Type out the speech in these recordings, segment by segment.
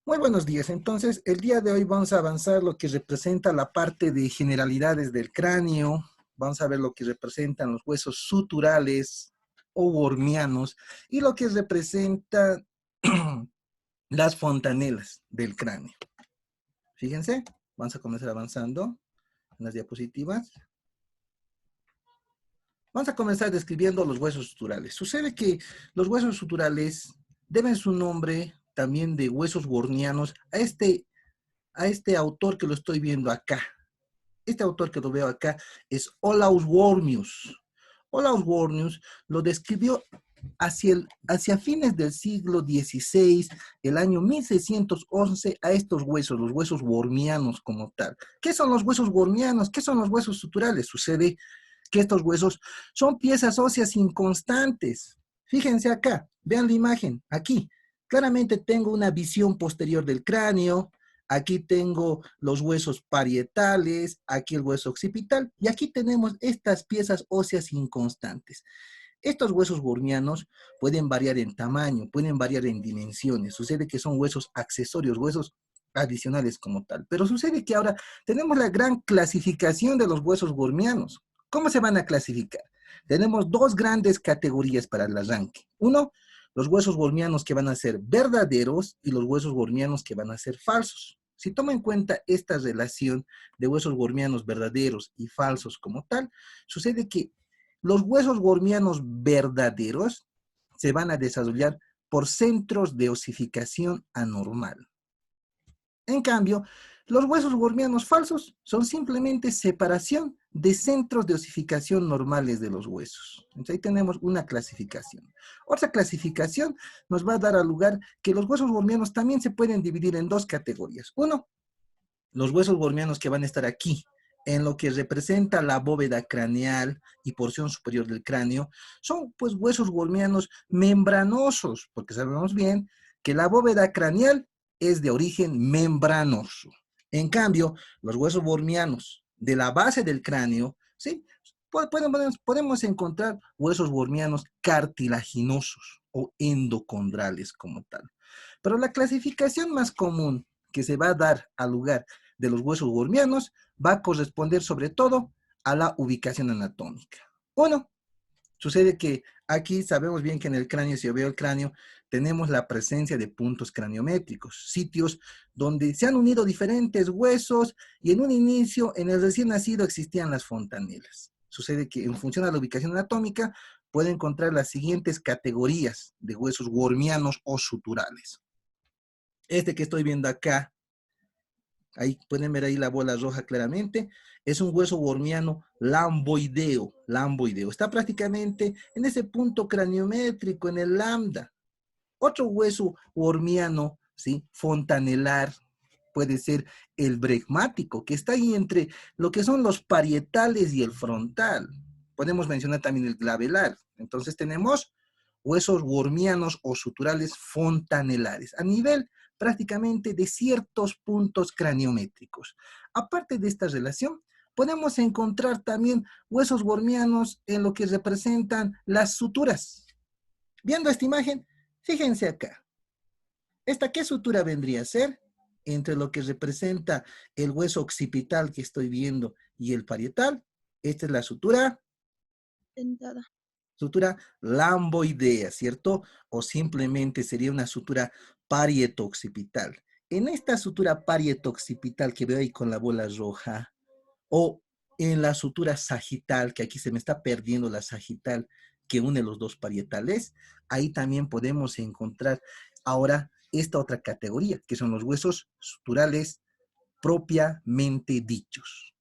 Muy buenos días. Entonces, el día de hoy vamos a avanzar lo que representa la parte de generalidades del cráneo. Vamos a ver lo que representan los huesos suturales o wormianos y lo que representa las fontanelas del cráneo. Fíjense, vamos a comenzar avanzando en las diapositivas. Vamos a comenzar describiendo los huesos suturales. Sucede que los huesos suturales deben su nombre también de huesos wormianos a este autor que lo estoy viendo acá. Este autor que lo veo acá es Olaus Wormius. Olaus Wormius lo describió hacia fines del siglo XVI, el año 1611, a estos huesos, los huesos wormianos como tal. ¿Qué son los huesos wormianos? ¿Qué son los huesos suturales? Sucede que estos huesos son piezas óseas inconstantes. Fíjense acá, vean la imagen, aquí. Claramente tengo una visión posterior del cráneo, aquí tengo los huesos parietales, aquí el hueso occipital, y aquí tenemos estas piezas óseas inconstantes. Estos huesos wormianos pueden variar en tamaño, pueden variar en dimensiones. Sucede que son huesos accesorios, huesos adicionales como tal. Pero sucede que ahora tenemos la gran clasificación de los huesos wormianos. ¿Cómo se van a clasificar? Tenemos dos grandes categorías para el arranque. Uno, los huesos wormianos que van a ser verdaderos y los huesos wormianos que van a ser falsos. Si toma en cuenta esta relación de huesos wormianos verdaderos y falsos como tal, sucede que los huesos wormianos verdaderos se van a desarrollar por centros de osificación anormal. En cambio, los huesos wormianos falsos son simplemente separación de centros de osificación normales de los huesos. Entonces ahí tenemos una clasificación. Otra clasificación nos va a dar a lugar que los huesos wormianos también se pueden dividir en dos categorías. Uno, los huesos wormianos que van a estar aquí, en lo que representa la bóveda craneal y porción superior del cráneo, son pues huesos wormianos membranosos, porque sabemos bien que la bóveda craneal es de origen membranoso. En cambio, los huesos wormianos de la base del cráneo, ¿sí? Podemos encontrar huesos wormianos cartilaginosos o endocondrales como tal. Pero la clasificación más común que se va a dar al lugar de los huesos wormianos va a corresponder sobre todo a la ubicación anatómica. Uno, sucede que aquí sabemos bien que en el cráneo, si yo veo el cráneo, tenemos la presencia de puntos craniométricos, sitios donde se han unido diferentes huesos y en un inicio, en el recién nacido, existían las fontanelas. Sucede que en función a la ubicación anatómica, puede encontrar las siguientes categorías de huesos wormianos o suturales. Este que estoy viendo acá, ahí pueden ver ahí la bola roja claramente, es un hueso wormiano lamboideo, lamboideo. Está prácticamente en ese punto craniométrico, en el lambda. Otro hueso wormiano, ¿sí? Fontanelar, puede ser el bregmático, que está ahí entre lo que son los parietales y el frontal. Podemos mencionar también el glabelar. Entonces tenemos huesos wormianos o suturales fontanelares, a nivel prácticamente de ciertos puntos craniométricos. Aparte de esta relación, podemos encontrar también huesos wormianos en lo que representan las suturas. Viendo esta imagen, fíjense acá. ¿Esta qué sutura vendría a ser? Entre lo que representa el hueso occipital que estoy viendo y el parietal. Esta es la sutura Dentada. sutura lamboidea, ¿cierto? O simplemente sería una sutura parietoccipital. En esta sutura parietoccipital que veo ahí con la bola roja, o en la sutura sagital, que aquí se me está perdiendo la sagital que une los dos parietales, ahí también podemos encontrar ahora esta otra categoría, que son los huesos suturales propiamente dichos.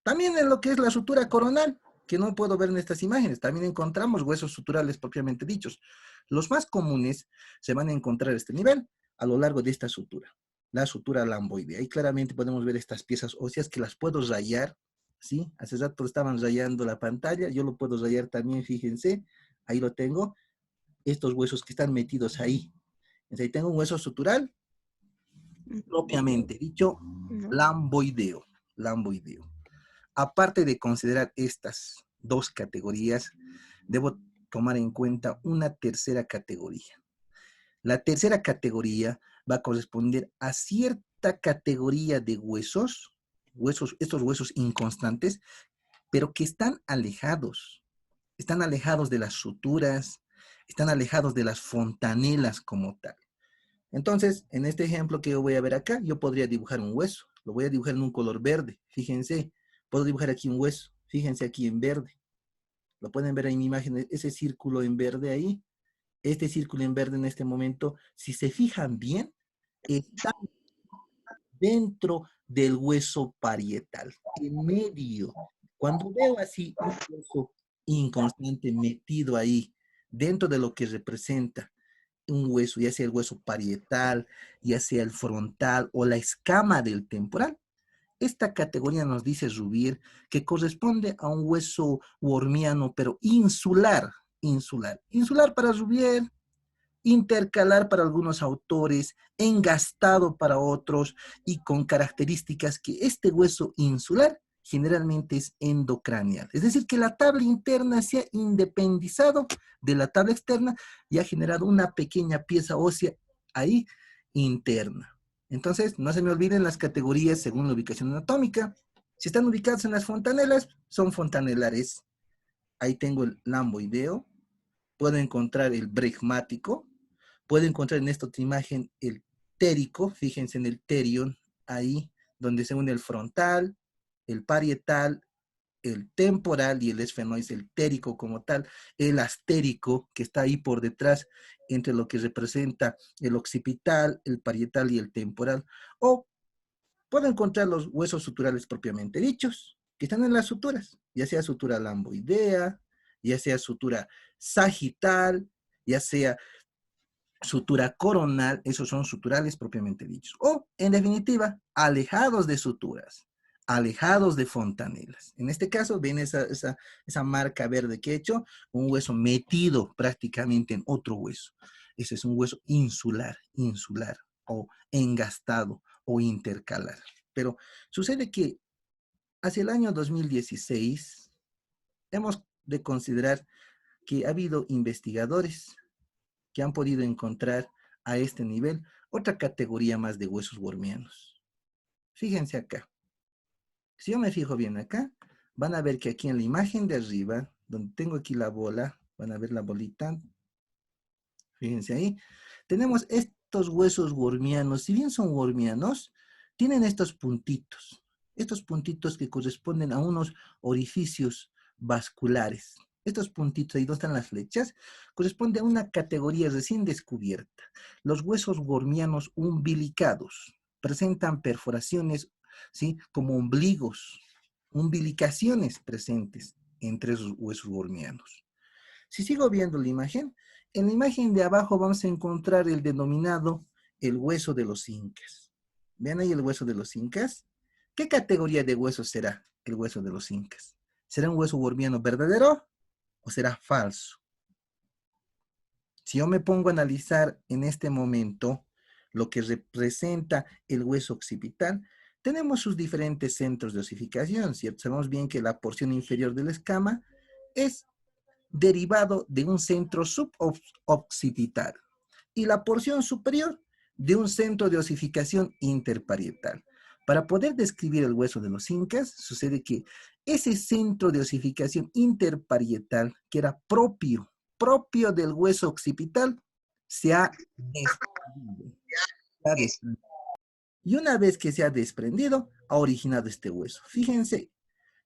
También en lo que es la sutura coronal, que no puedo ver en estas imágenes, también encontramos huesos suturales propiamente dichos. Los más comunes se van a encontrar a este nivel, a lo largo de esta sutura, la sutura lamboidea. Ahí claramente podemos ver estas piezas óseas que las puedo rayar, ¿sí? Hace rato estaban rayando la pantalla, yo lo puedo rayar también, fíjense, ahí lo tengo, estos huesos que están metidos ahí. Entonces ahí tengo un hueso sutural propiamente dicho, No. lamboideo, lamboideo. Aparte de considerar estas dos categorías, debo tomar en cuenta una tercera categoría. La tercera categoría va a corresponder a cierta categoría de huesos, estos huesos inconstantes, pero que están alejados de las suturas, están alejados de las fontanelas como tal. Entonces, en este ejemplo que yo voy a ver acá, yo podría dibujar un hueso. Lo voy a dibujar en un color verde. Fíjense, puedo dibujar aquí un hueso. Fíjense aquí en verde. Lo pueden ver en mi imagen, ese círculo en verde ahí. Este círculo en verde en este momento, si se fijan bien, está dentro del hueso parietal, en medio. Cuando veo así un hueso inconstante metido ahí, dentro de lo que representa un hueso, ya sea el hueso parietal, ya sea el frontal o la escama del temporal, esta categoría nos dice Zubier que corresponde a un hueso wormiano, pero insular, insular. Insular para Zubier, intercalar para algunos autores, engastado para otros y con características que este hueso insular generalmente es endocraneal. Es decir, que la tabla interna se ha independizado de la tabla externa y ha generado una pequeña pieza ósea ahí interna. Entonces, no se me olviden las categorías según la ubicación anatómica. Si están ubicados en las fontanelas, son fontanelares. Ahí tengo el lamboideo. Puedo encontrar el bregmático. Puedo encontrar en esta otra imagen el térico. Fíjense en el terion, ahí donde se une el frontal, el parietal, el temporal y el esfenoide, el térico como tal, el astérico que está ahí por detrás entre lo que representa el occipital, el parietal y el temporal. O puedo encontrar los huesos suturales propiamente dichos, que están en las suturas, ya sea sutura lamboidea, ya sea sutura sagital, ya sea sutura coronal, esos son suturales propiamente dichos. O, en definitiva, alejados de suturas, alejados de fontanelas. En este caso, ven esa marca verde que he hecho, un hueso metido prácticamente en otro hueso. Ese es un hueso insular, insular, o engastado, o intercalar. Pero sucede que hacia el año 2016 hemos de considerar que ha habido investigadores que han podido encontrar a este nivel otra categoría más de huesos wormianos. Fíjense acá. Si yo me fijo bien acá, van a ver que aquí en la imagen de arriba, donde tengo aquí la bola, van a ver la bolita, fíjense ahí, tenemos estos huesos wormianos. Si bien son wormianos, tienen estos puntitos que corresponden a unos orificios vasculares. Estos puntitos, ahí donde están las flechas, corresponde a una categoría recién descubierta. Los huesos wormianos umbilicados presentan perforaciones, ¿sí? Como ombligos, umbilicaciones presentes entre esos huesos wormianos. Si sigo viendo la imagen, en la imagen de abajo vamos a encontrar el denominado el hueso de los incas. ¿Ven ahí el hueso de los incas? ¿Qué categoría de hueso será el hueso de los incas? ¿Será un hueso wormiano verdadero o será falso? Si yo me pongo a analizar en este momento lo que representa el hueso occipital, tenemos sus diferentes centros de osificación, ¿cierto? Sabemos bien que la porción inferior de la escama es derivado de un centro suboccipital y la porción superior de un centro de osificación interparietal. Para poder describir el hueso de los incas, sucede que ese centro de osificación interparietal, que era propio del hueso occipital, se ha desprendido. Y una vez que se ha desprendido, ha originado este hueso. Fíjense,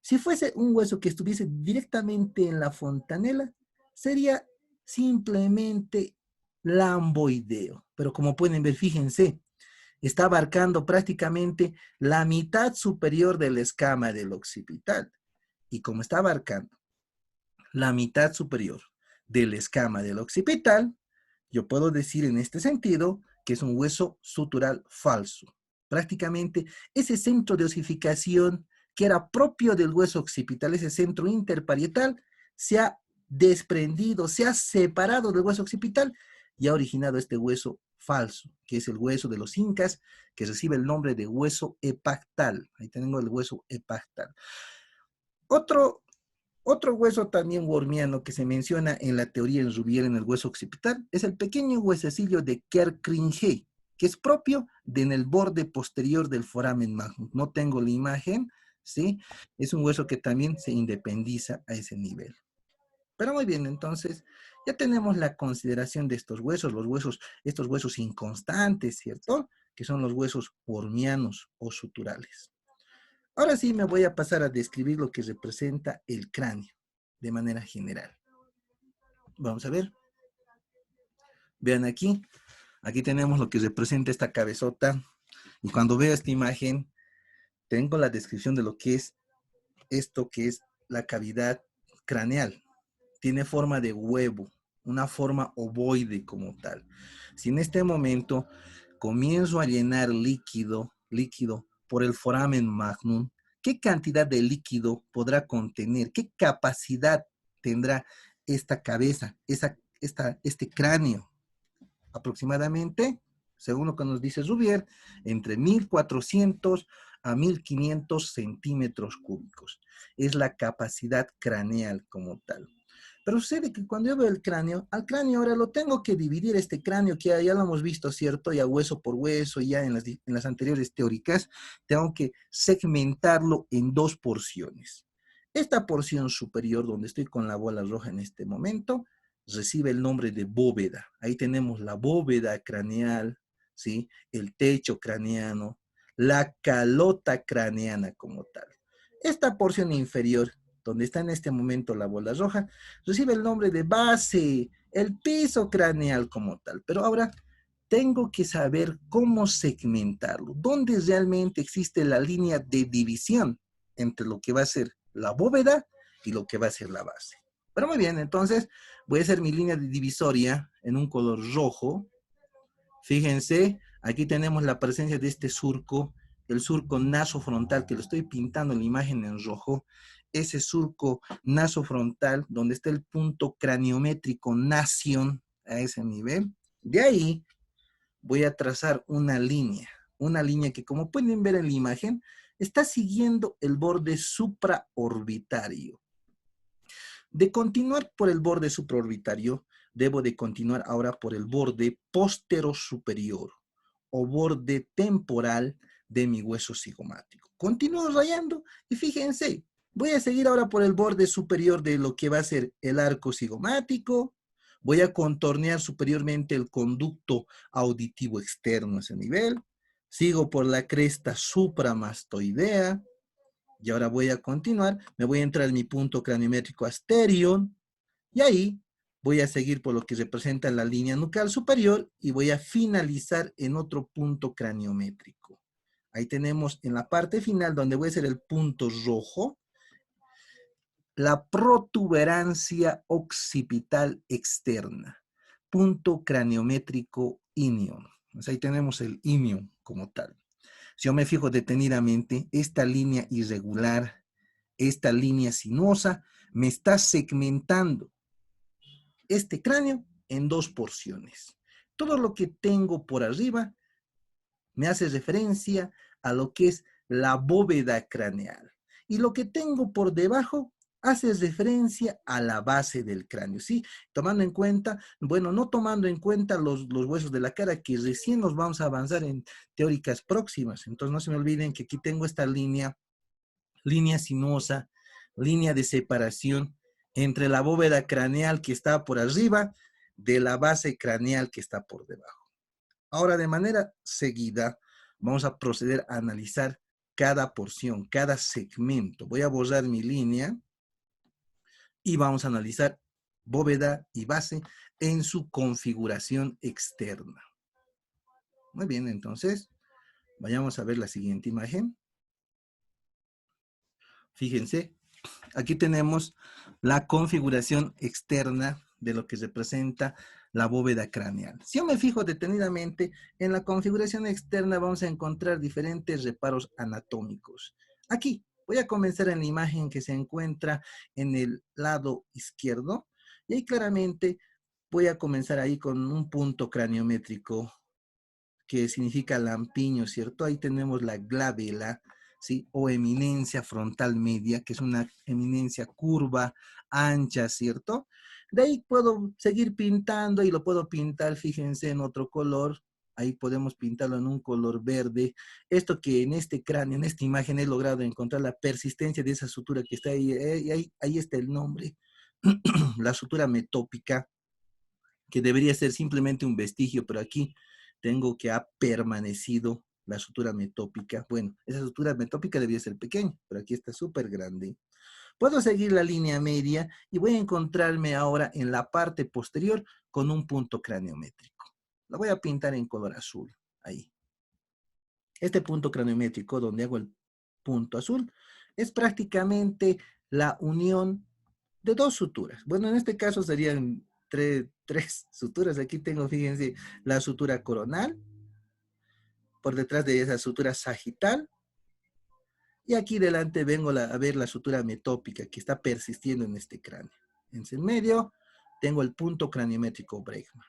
si fuese un hueso que estuviese directamente en la fontanela, sería simplemente lamboideo. Pero como pueden ver, fíjense, está abarcando prácticamente la mitad superior de la escama del occipital. Y como está abarcando la mitad superior de la escama del occipital, yo puedo decir en este sentido que es un hueso sutural falso. Prácticamente ese centro de osificación que era propio del hueso occipital, ese centro interparietal, se ha desprendido, se ha separado del hueso occipital y ha originado este hueso falso, que es el hueso de los incas, que recibe el nombre de hueso epactal. Ahí tengo el hueso epactal. Otro Otro hueso también wormiano que se menciona en la teoría en Rubier en el hueso occipital es el pequeño huesecillo de Kerkringe, que es propio de en el borde posterior del foramen magnum. No tengo la imagen, ¿sí? Es un hueso que también se independiza a ese nivel. Pero muy bien, entonces ya tenemos la consideración de estos huesos, estos huesos inconstantes, ¿cierto? Que son los huesos wormianos o suturales. Ahora sí me voy a pasar a describir lo que representa el cráneo de manera general. Vamos a ver. Vean aquí. Aquí tenemos lo que representa esta cabezota. Y cuando veo esta imagen, tengo la descripción de lo que es esto que es la cavidad craneal. Tiene forma de huevo, una forma ovoide como tal. Si en este momento comienzo a llenar líquido por el foramen magnum, ¿qué cantidad de líquido podrá contener? ¿Qué capacidad tendrá esta cabeza, este cráneo? Aproximadamente, según lo que nos dice Rubier, entre 1400 a 1500 centímetros cúbicos. Es la capacidad craneal como tal. Pero sucede que cuando yo veo el cráneo, al cráneo ahora lo tengo que dividir, este cráneo que ya lo hemos visto, ¿cierto? Ya hueso por hueso, ya en las anteriores teóricas, tengo que segmentarlo en dos porciones. Esta porción superior, donde estoy con la bola roja en este momento, recibe el nombre de bóveda. Ahí tenemos la bóveda craneal, ¿sí? El techo craneano, la calota craneana como tal. Esta porción inferior, donde está en este momento la bola roja, recibe el nombre de base, el piso craneal como tal. Pero ahora tengo que saber cómo segmentarlo, dónde realmente existe la línea de división entre lo que va a ser la bóveda y lo que va a ser la base. Pero muy bien, entonces voy a hacer mi línea de divisoria en un color rojo. Fíjense, aquí tenemos la presencia de este surco, el surco nasofrontal, que lo estoy pintando en la imagen en rojo. Ese surco nasofrontal, donde está el punto craniométrico nación a ese nivel. De ahí voy a trazar una línea que, como pueden ver en la imagen, está siguiendo el borde supraorbitario. De continuar por el borde supraorbitario, debo de continuar ahora por el borde postero-superior o borde temporal de mi hueso cigomático. Continúo rayando y fíjense, voy a seguir ahora por el borde superior de lo que va a ser el arco cigomático. Voy a contornear superiormente el conducto auditivo externo a ese nivel. Sigo por la cresta supramastoidea. Y ahora voy a continuar, me voy a entrar en mi punto craniométrico asterior y ahí voy a seguir por lo que representa la línea nucal superior y voy a finalizar en otro punto craniométrico. Ahí tenemos en la parte final donde voy a hacer el punto rojo, la protuberancia occipital externa, punto craniométrico inion. Pues ahí tenemos el inion como tal. Si yo me fijo detenidamente, esta línea irregular, esta línea sinuosa, me está segmentando este cráneo en dos porciones. Todo lo que tengo por arriba me hace referencia a lo que es la bóveda craneal. Y lo que tengo por debajo hace referencia a la base del cráneo, ¿sí? Tomando en cuenta, bueno, no tomando en cuenta los huesos de la cara, que recién nos vamos a avanzar en teóricas próximas. Entonces no se me olviden que aquí tengo esta línea sinuosa, línea de separación entre la bóveda craneal que está por arriba de la base craneal que está por debajo. Ahora, de manera seguida, vamos a proceder a analizar cada porción, cada segmento. Voy a borrar mi línea y vamos a analizar bóveda y base en su configuración externa. Muy bien, entonces, vayamos a ver la siguiente imagen. Fíjense, aquí tenemos la configuración externa de lo que representa la bóveda craneal. Si yo me fijo detenidamente, en la configuración externa vamos a encontrar diferentes reparos anatómicos. Aquí, voy a comenzar en la imagen que se encuentra en el lado izquierdo, y ahí claramente voy a comenzar ahí con un punto craniométrico que significa lampiño, ¿cierto? Ahí tenemos la glabela, ¿sí? O eminencia frontal media, que es una eminencia curva, ancha, ¿cierto? De ahí puedo seguir pintando y lo puedo pintar, fíjense, en otro color. Ahí podemos pintarlo en un color verde. Esto que en este cráneo, en esta imagen he logrado encontrar la persistencia de esa sutura que está ahí. Ahí está el nombre. La sutura metópica, que debería ser simplemente un vestigio, pero aquí tengo que ha permanecido la sutura metópica. Bueno, esa sutura metópica debería ser pequeña, pero aquí está súper grande. Puedo seguir la línea media y voy a encontrarme ahora en la parte posterior con un punto craniométrico. La voy a pintar en color azul, ahí. Este punto craniométrico, donde hago el punto azul, es prácticamente la unión de dos suturas. Bueno, en este caso serían tres suturas. Aquí tengo, fíjense, la sutura coronal, por detrás de esa sutura sagital, y aquí delante vengo a ver la sutura metópica que está persistiendo en este cráneo. En el medio tengo el punto craniométrico Bregman.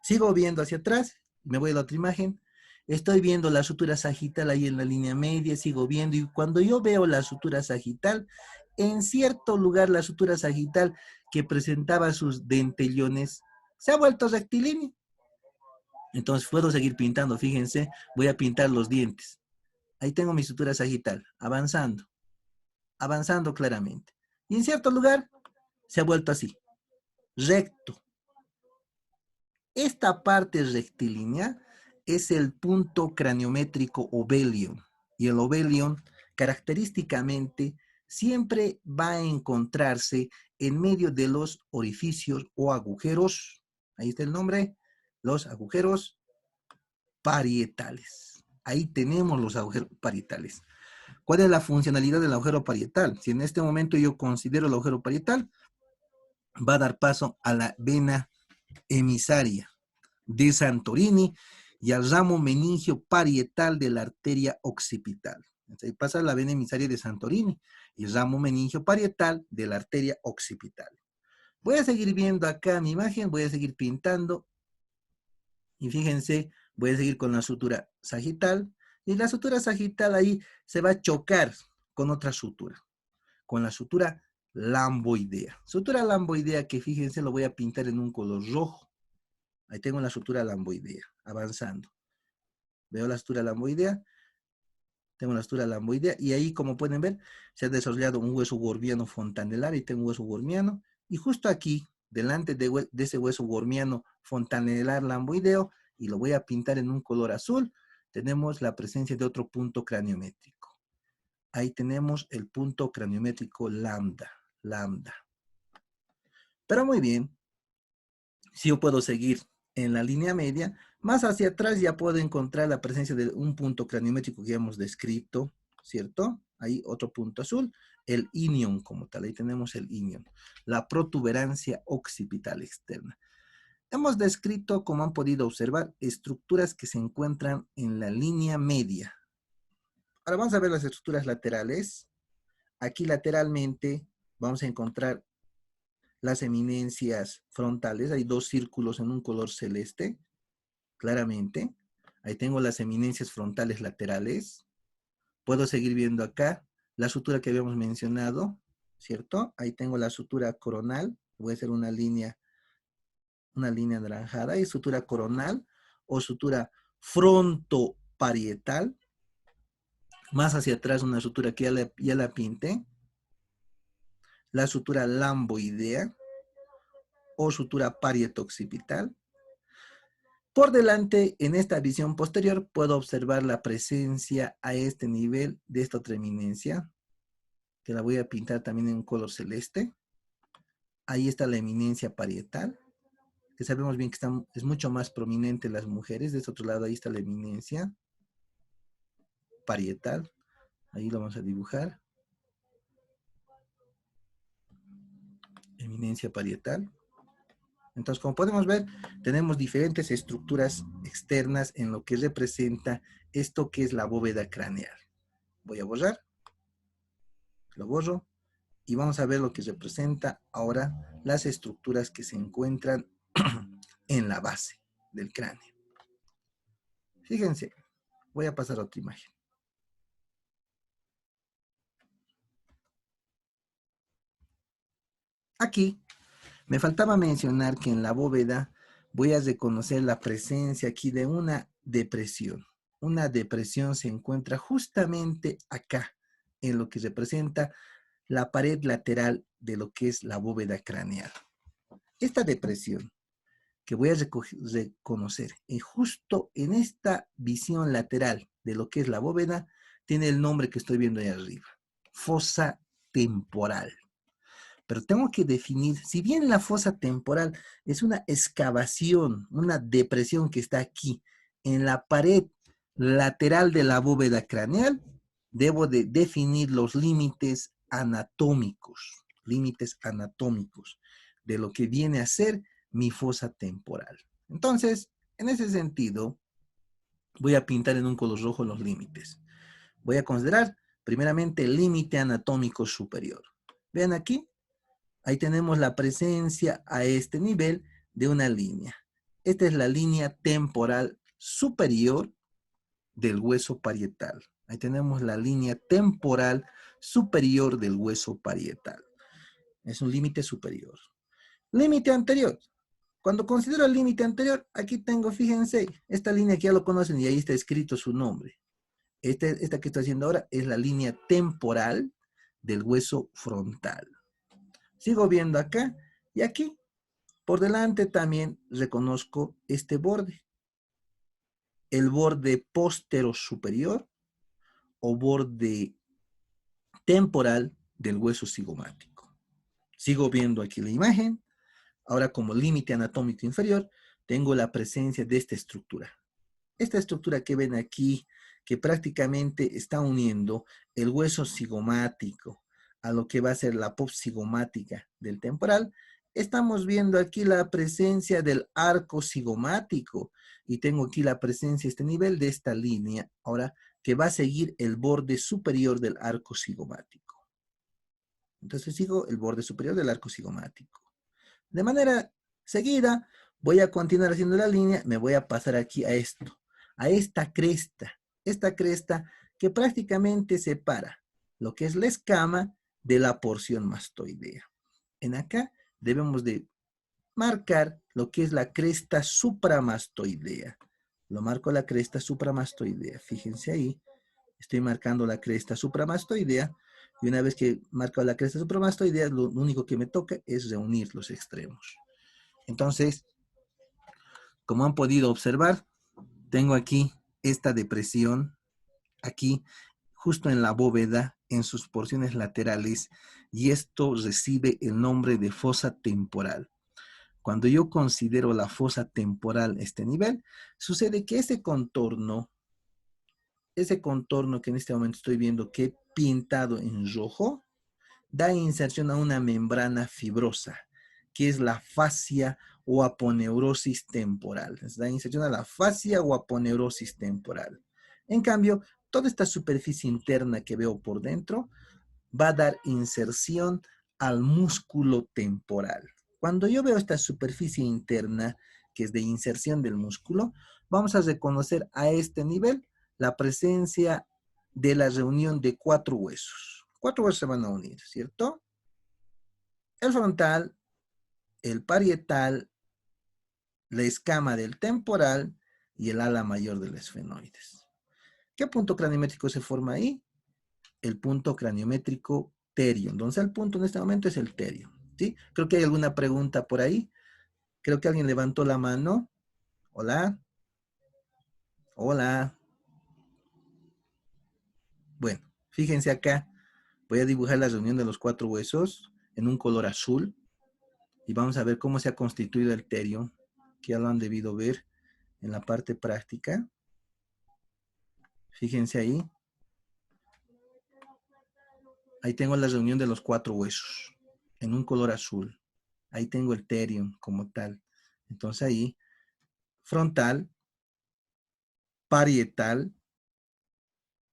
Sigo viendo hacia atrás, me voy a la otra imagen, estoy viendo la sutura sagital ahí en la línea media, sigo viendo, y cuando yo veo la sutura sagital, en cierto lugar la sutura sagital que presentaba sus dentellones se ha vuelto rectilíneo. Entonces puedo seguir pintando, fíjense, voy a pintar los dientes. Ahí tengo mi sutura sagital, avanzando, avanzando claramente. Y en cierto lugar se ha vuelto así, recto. Esta parte rectilínea es el punto craniométrico ovelion. Y el ovelion, característicamente, siempre va a encontrarse en medio de los orificios o agujeros. Ahí está el nombre, los agujeros parietales. Ahí tenemos los agujeros parietales. ¿Cuál es la funcionalidad del agujero parietal? Si en este momento yo considero el agujero parietal, va a dar paso a la vena emisaria de Santorini y al ramo meningio parietal de la arteria occipital. Entonces, ahí pasa la vena emisaria de Santorini y el ramo meningio parietal de la arteria occipital. Voy a seguir viendo acá mi imagen, voy a seguir pintando y fíjense, voy a seguir con la sutura sagital y la sutura sagital ahí se va a chocar con otra sutura, con la sutura lamboidea. Sutura lamboidea que fíjense lo voy a pintar en un color rojo. Ahí tengo la sutura lamboidea, avanzando. Veo la sutura lamboidea, tengo la sutura lamboidea, y ahí, como pueden ver, se ha desarrollado un hueso gormiano fontanelar, y tengo un hueso gormiano, y justo aquí, delante de ese hueso gormiano fontanelar lamboideo, y lo voy a pintar en un color azul, tenemos la presencia de otro punto craniométrico. Ahí tenemos el punto craniométrico lambda, lambda. Pero muy bien, si yo puedo seguir en la línea media, más hacia atrás ya puedo encontrar la presencia de un punto craniométrico que ya hemos descrito, ¿cierto? Ahí otro punto azul, el inion como tal, ahí tenemos el inion, la protuberancia occipital externa. Hemos descrito, como han podido observar, estructuras que se encuentran en la línea media. Ahora vamos a ver las estructuras laterales. Aquí lateralmente vamos a encontrar las eminencias frontales. Hay dos círculos en un color celeste, claramente. Ahí tengo las eminencias frontales laterales. Puedo seguir viendo acá la sutura que habíamos mencionado, ¿cierto? Ahí tengo la sutura coronal. Voy a hacer una línea anaranjada. Y sutura coronal o sutura frontoparietal. Más hacia atrás una sutura que ya la pinté. La sutura lamboidea o sutura parietoccipital. Por delante, en esta visión posterior, puedo observar la presencia a este nivel de esta otra eminencia, que la voy a pintar también en un color celeste. Ahí está la eminencia parietal, que sabemos bien que es mucho más prominente en las mujeres. De este otro lado, ahí está la eminencia parietal. Ahí lo vamos a dibujar. Eminencia parietal. Entonces, como podemos ver, tenemos diferentes estructuras externas en lo que representa esto que es la bóveda craneal. Voy a borrar, lo borro, y vamos a ver lo que representa ahora las estructuras que se encuentran en la base del cráneo. Fíjense, voy a pasar a otra imagen. Aquí me faltaba mencionar que en la bóveda voy a reconocer la presencia aquí de una depresión. Una depresión se encuentra justamente acá, en lo que representa la pared lateral de lo que es la bóveda craneal. Esta depresión que voy a reconocer justo en esta visión lateral de lo que es la bóveda, tiene el nombre que estoy viendo ahí arriba, fosa temporal. Pero tengo que definir, si bien la fosa temporal es una excavación, una depresión que está aquí en la pared lateral de la bóveda craneal, debo de definir los límites anatómicos de lo que viene a ser mi fosa temporal. Entonces, en ese sentido, voy a pintar en un color rojo los límites. Voy a considerar primeramente el límite anatómico superior. Vean aquí, ahí tenemos la presencia a este nivel de una línea. Esta es la línea temporal superior del hueso parietal. Ahí tenemos la línea temporal superior del hueso parietal. Es un límite superior. Límite anterior. Cuando considero el límite anterior, aquí tengo, fíjense, esta línea que ya lo conocen y ahí está escrito su nombre. Esta que estoy haciendo ahora es la línea temporal del hueso frontal. Sigo viendo acá y aquí, por delante también reconozco este borde. El borde postero superior o borde temporal del hueso cigomático. Sigo viendo aquí la imagen. Ahora como límite anatómico inferior, tengo la presencia de esta estructura. Esta estructura que ven aquí, que prácticamente está uniendo el hueso cigomático a lo que va a ser la cigomática del temporal, estamos viendo aquí la presencia del arco cigomático y tengo aquí la presencia, este nivel de esta línea, ahora que va a seguir el borde superior del arco cigomático. Entonces sigo el borde superior del arco cigomático. De manera seguida, voy a continuar haciendo la línea, me voy a pasar aquí a esto, a esta cresta que prácticamente separa lo que es la escama de la porción mastoidea. En acá debemos de marcar lo que es la cresta supramastoidea. Lo marco la cresta supramastoidea, fíjense ahí, estoy marcando la cresta supramastoidea y una vez que marco la cresta supramastoidea, lo único que me toca es reunir los extremos. Entonces, como han podido observar, tengo aquí esta depresión, aquí, justo en la bóveda, en sus porciones laterales, y esto recibe el nombre de fosa temporal. Cuando yo considero la fosa temporal este nivel, sucede que ese contorno que en este momento estoy viendo que he pintado en rojo, da inserción a una membrana fibrosa, que es la fascia o aponeurosis temporal. Da inserción a la fascia o aponeurosis temporal. En cambio, toda esta superficie interna que veo por dentro va a dar inserción al músculo temporal. Cuando yo veo esta superficie interna, que es de inserción del músculo, vamos a reconocer a este nivel la presencia de la reunión de 4 huesos. 4 huesos se van a unir, ¿cierto? El frontal, el parietal, la escama del temporal y el ala mayor del esfenoides. ¿Qué punto craniométrico se forma ahí? El punto craniométrico terion. Entonces el punto en este momento es el terion, ¿sí? Creo que hay alguna pregunta por ahí. Creo que alguien levantó la mano. Hola. Hola. Bueno, fíjense acá. Voy a dibujar la reunión de los 4 huesos en un color azul. Y vamos a ver cómo se ha constituido el terion, que ya lo han debido ver en la parte práctica. Fíjense ahí. Ahí tengo la reunión de los 4 huesos en un color azul. Ahí tengo el terion como tal. Entonces ahí, frontal, parietal,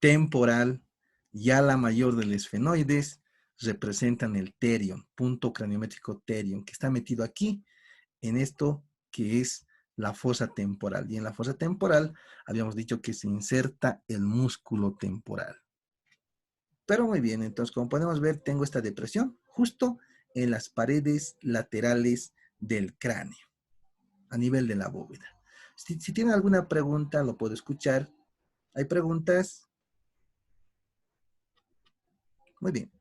temporal y ala mayor del esfenoides representan el terion, punto craniométrico terion, que está metido aquí en esto que es la fosa temporal. Y en la fosa temporal habíamos dicho que se inserta el músculo temporal. Pero muy bien, entonces como podemos ver, tengo esta depresión justo en las paredes laterales del cráneo, a nivel de la bóveda. Si tiene alguna pregunta, lo puedo escuchar. ¿Hay preguntas? Muy bien.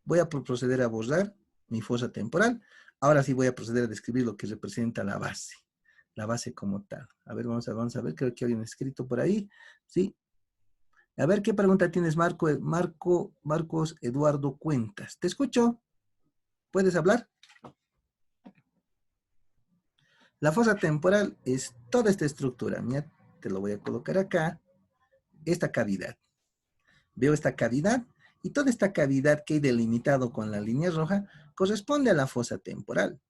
Voy a proceder a borrar mi fosa temporal. Ahora sí voy a proceder a describir lo que representa la base como tal. A ver, vamos a ver, creo que hay un escrito por ahí. Sí. A ver, ¿qué pregunta tienes, Marcos Eduardo Cuentas? Te escucho. ¿Puedes hablar? La fosa temporal es toda esta estructura. Mira, te lo voy a colocar acá. Esta cavidad. Veo esta cavidad y toda esta cavidad que he delimitado con la línea roja corresponde a la fosa temporal.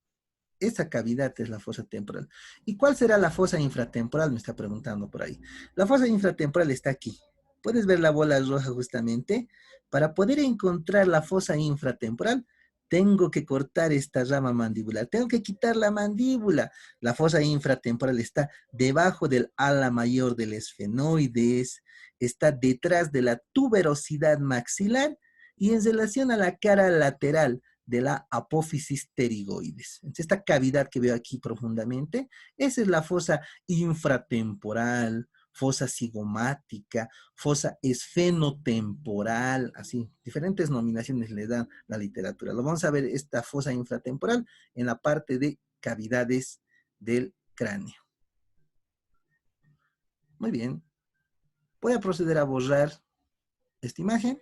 Esa cavidad es la fosa temporal. ¿Y cuál será la fosa infratemporal? Me está preguntando por ahí. La fosa infratemporal está aquí. ¿Puedes ver la bola roja justamente? Para poder encontrar la fosa infratemporal, tengo que cortar esta rama mandibular. Tengo que quitar la mandíbula. La fosa infratemporal está debajo del ala mayor del esfenoides, está detrás de la tuberosidad maxilar y en relación a la cara lateral de la apófisis pterigoides. Entonces, esta cavidad que veo aquí profundamente, esa es la fosa infratemporal, fosa cigomática, fosa esfenotemporal, así, diferentes nominaciones le dan la literatura. Lo vamos a ver esta fosa infratemporal en la parte de cavidades del cráneo. Muy bien. Voy a proceder a borrar esta imagen.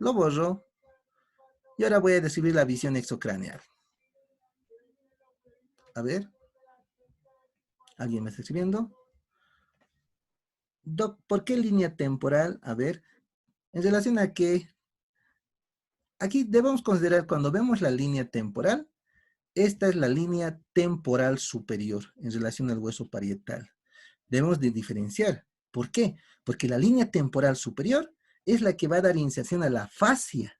Lo borro. Y ahora voy a describir la visión exocraneal. A ver. ¿Alguien me está escribiendo? Doc, ¿por qué línea temporal? A ver, en relación a que aquí debemos considerar cuando vemos la línea temporal, esta es la línea temporal superior en relación al hueso parietal. Debemos de diferenciar. ¿Por qué? Porque la línea temporal superior es la que va a dar iniciación a la fascia.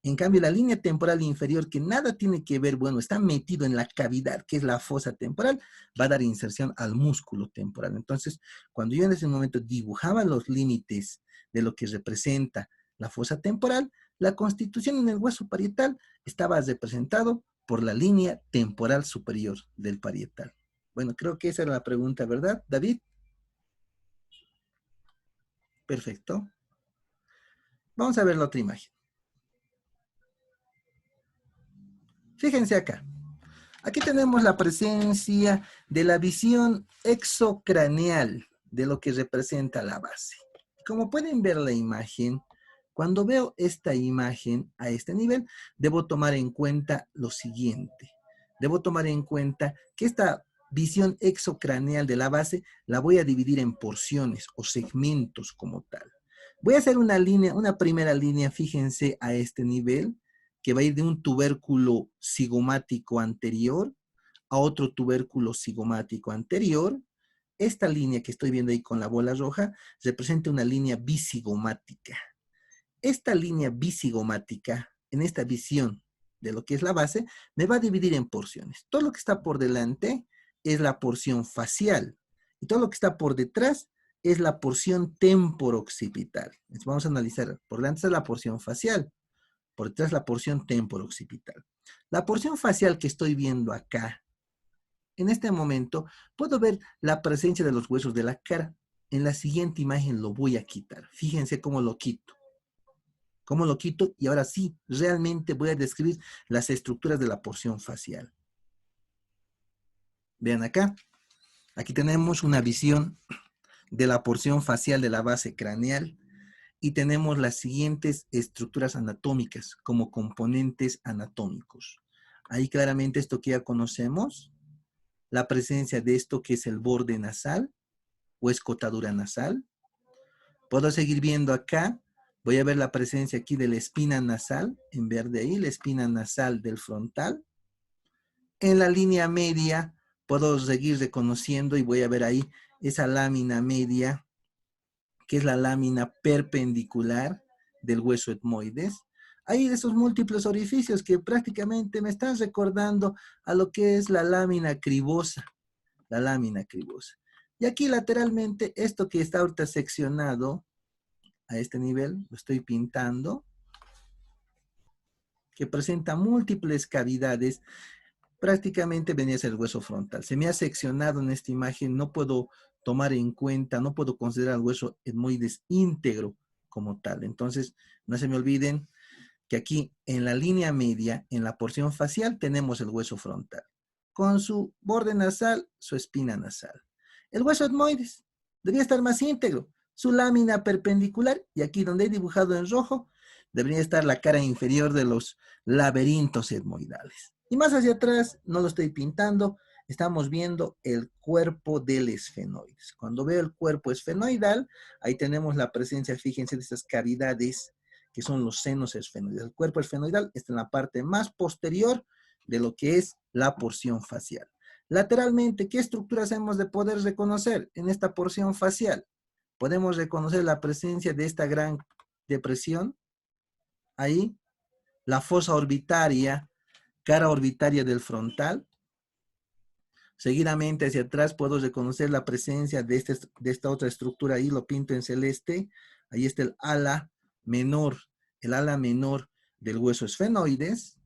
En cambio, la línea temporal inferior, que nada tiene que ver, bueno, está metido en la cavidad, que es la fosa temporal, va a dar inserción al músculo temporal. Entonces, cuando yo en ese momento dibujaba los límites de lo que representa la fosa temporal, la constitución en el hueso parietal estaba representado por la línea temporal superior del parietal. Bueno, creo que esa era la pregunta, ¿verdad, David? Perfecto. Vamos a ver la otra imagen. Fíjense acá. Aquí tenemos la presencia de la visión exocraneal de lo que representa la base. Como pueden ver la imagen, cuando veo esta imagen a este nivel, debo tomar en cuenta lo siguiente. Debo tomar en cuenta que esta visión exocraneal de la base la voy a dividir en porciones o segmentos como tal. Voy a hacer una línea, una primera línea, fíjense, a este nivel, que va a ir de un tubérculo cigomático anterior a otro tubérculo cigomático anterior. Esta línea que estoy viendo ahí con la bola roja representa una línea bicigomática. Esta línea bicigomática, en esta visión de lo que es la base, me va a dividir en porciones. Todo lo que está por delante es la porción facial y todo lo que está por detrás es la porción temporooccipital. Entonces vamos a analizar, por delante está la porción facial, por detrás la porción temporooccipital. La porción facial que estoy viendo acá, en este momento, puedo ver la presencia de los huesos de la cara. En la siguiente imagen lo voy a quitar. Fíjense cómo lo quito. Cómo lo quito y ahora sí, realmente voy a describir las estructuras de la porción facial. Vean acá. Aquí tenemos una visión de la porción facial de la base craneal y tenemos las siguientes estructuras anatómicas como componentes anatómicos. Ahí claramente esto que ya conocemos, la presencia de esto que es el borde nasal o escotadura nasal. Puedo seguir viendo acá, voy a ver la presencia aquí de la espina nasal, en verde ahí, la espina nasal del frontal. En la línea media puedo seguir reconociendo y voy a ver ahí esa lámina media, que es la lámina perpendicular del hueso etmoides. Hay esos múltiples orificios que prácticamente me están recordando a lo que es la lámina cribosa. La lámina cribosa. Y aquí lateralmente, esto que está ahorita seccionado a este nivel, lo estoy pintando. que presenta múltiples cavidades, prácticamente venía a ser el hueso frontal. Se me ha seccionado en esta imagen, no puedo tomar en cuenta, no puedo considerar el hueso etmoides íntegro como tal. Entonces, no se me olviden que aquí en la línea media, en la porción facial, tenemos el hueso frontal. Con su borde nasal, su espina nasal. El hueso etmoides debería estar más íntegro. Su lámina perpendicular, y aquí donde he dibujado en rojo, debería estar la cara inferior de los laberintos etmoidales. Y más hacia atrás, no lo estoy pintando, estamos viendo el cuerpo del esfenoides. Cuando veo el cuerpo esfenoidal, ahí tenemos la presencia, fíjense, de esas cavidades que son los senos esfenoidales. El cuerpo esfenoidal está en la parte más posterior de lo que es la porción facial. Lateralmente, ¿qué estructuras hemos de poder reconocer en esta porción facial? Podemos reconocer la presencia de esta gran depresión, ahí, la fosa orbitaria, cara orbitaria del frontal. Seguidamente hacia atrás puedo reconocer la presencia de esta otra estructura, ahí lo pinto en celeste, ahí está el ala menor del hueso esfenoides.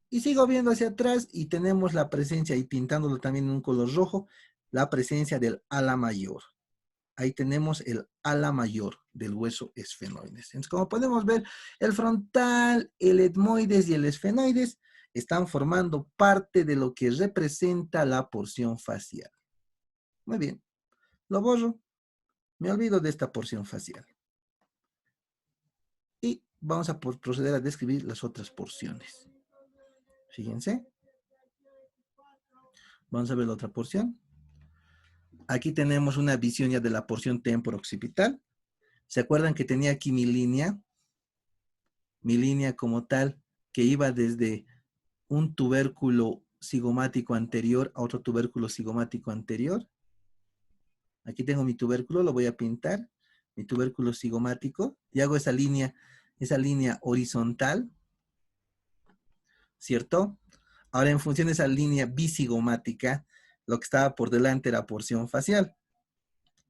Y sigo viendo hacia atrás y tenemos la presencia, y pintándolo también en un color rojo, la presencia del ala mayor. Ahí tenemos el ala mayor del hueso esfenoides. Entonces, como podemos ver, el frontal, el etmoides y el esfenoides están formando parte de lo que representa la porción facial. Muy bien, lo borro, me olvido de esta porción facial. Y vamos a proceder a describir las otras porciones. Fíjense. Vamos a ver la otra porción. Aquí tenemos una visión ya de la porción temporo-occipital. ¿Se acuerdan que tenía aquí mi línea? Mi línea como tal, que iba desde un tubérculo cigomático anterior a otro tubérculo cigomático anterior. Aquí tengo mi tubérculo, lo voy a pintar. Mi tubérculo cigomático. Y hago esa línea horizontal. ¿Cierto? Ahora, en función de esa línea bicigomática, lo que estaba por delante era porción facial.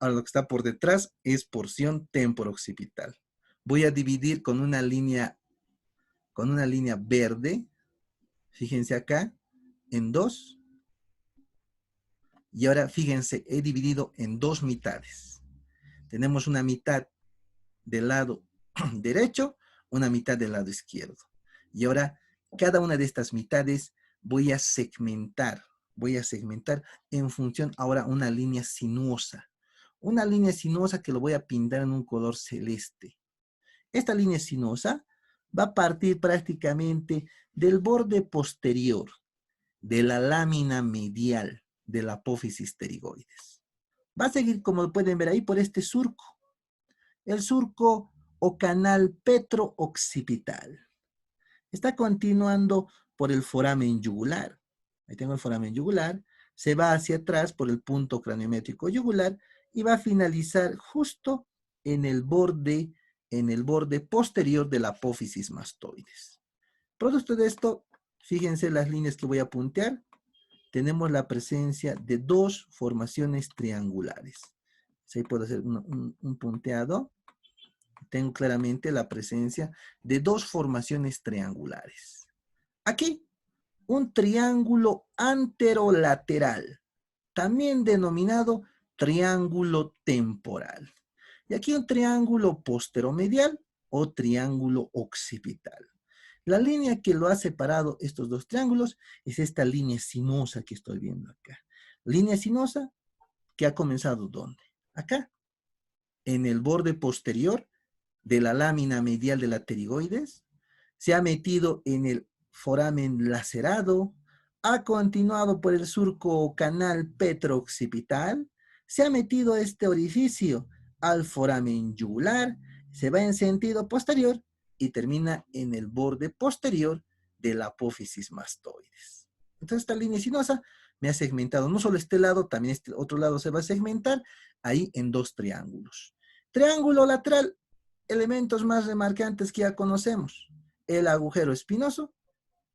Ahora, lo que está por detrás es porción temporo-occipital. Voy a dividir con una línea verde, fíjense acá, en dos. Y ahora, fíjense, he dividido en dos mitades. Tenemos una mitad del lado derecho, una mitad del lado izquierdo. Y ahora, cada una de estas mitades voy a segmentar en función ahora una línea sinuosa. Una línea sinuosa que lo voy a pintar en un color celeste. Esta línea sinuosa va a partir prácticamente del borde posterior de la lámina medial de la apófisis pterigoides. Va a seguir, como pueden ver ahí, por este surco. El surco o canal petro-occipital. Está continuando por el foramen yugular. Ahí tengo el foramen yugular. Se va hacia atrás por el punto craniométrico yugular y va a finalizar justo en el borde posterior de la apófisis mastoides. Producto de esto, fíjense las líneas que voy a puntear. Tenemos la presencia de dos formaciones triangulares. Ahí puedo hacer un punteado. Tengo claramente la presencia de dos formaciones triangulares. Aquí, un triángulo anterolateral, también denominado triángulo temporal. Y aquí un triángulo posteromedial o triángulo occipital. La línea que lo ha separado estos dos triángulos es esta línea sinuosa que estoy viendo acá. Línea sinuosa que ha comenzado ¿dónde? Acá, en el borde posterior de la lámina medial de la pterigoides, se ha metido en el foramen lacerado, ha continuado por el surco o canal petro-occipital, se ha metido este orificio al foramen yugular, se va en sentido posterior y termina en el borde posterior de la apófisis mastoides. Entonces esta línea sinuosa me ha segmentado, no solo este lado, también este otro lado se va a segmentar ahí en dos triángulos. Triángulo lateral, elementos más remarcantes que ya conocemos. El agujero espinoso,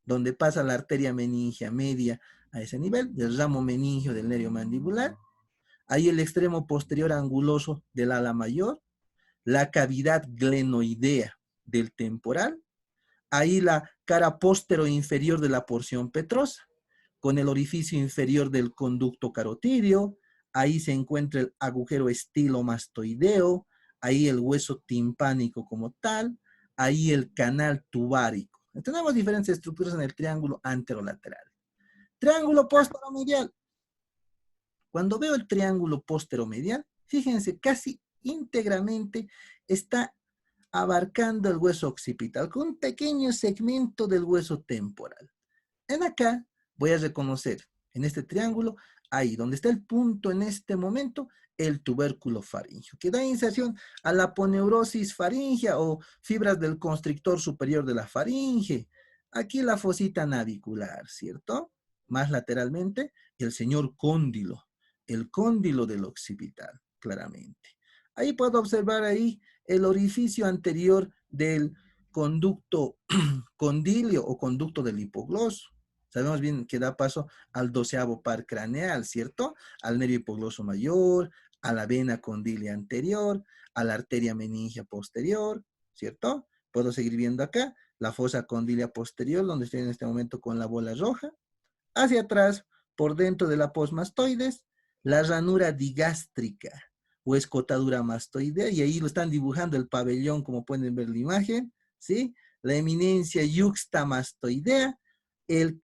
donde pasa la arteria meningia media a ese nivel, del ramo meningio del nervio mandibular. Ahí el extremo posterior anguloso del ala mayor, la cavidad glenoidea del temporal. ahí la cara póstero inferior de la porción petrosa, con el orificio inferior del conducto carotídeo, ahí se encuentra el agujero estilomastoideo, ahí el hueso timpánico como tal, ahí el canal tubárico. Tenemos diferentes estructuras en el triángulo anterolateral. Triángulo posteromedial. Cuando veo el triángulo posteromedial, fíjense, casi íntegramente está abarcando el hueso occipital con un pequeño segmento del hueso temporal. En acá voy a reconocer, en este triángulo, ahí donde está el punto en este momento, el tubérculo faríngeo, que da inserción a la aponeurosis faríngea o fibras del constrictor superior de la faringe. Aquí la fosita navicular, ¿cierto? Más lateralmente, el señor cóndilo, el cóndilo del occipital, claramente. Ahí puedo observar ahí el orificio anterior del conducto condilio o conducto del hipogloso. Sabemos bien que da paso al 12º par craneal, ¿cierto? Al nervio hipogloso mayor, a la vena condilia anterior, a la arteria meningia posterior, ¿cierto? Puedo seguir viendo acá la fosa condilia posterior, donde estoy en este momento con la bola roja. Hacia atrás, por dentro de la posmastoides, la ranura digástrica o escotadura mastoidea, y ahí lo están dibujando el pabellón, como pueden ver la imagen, ¿sí? La eminencia yuxtamastoidea, el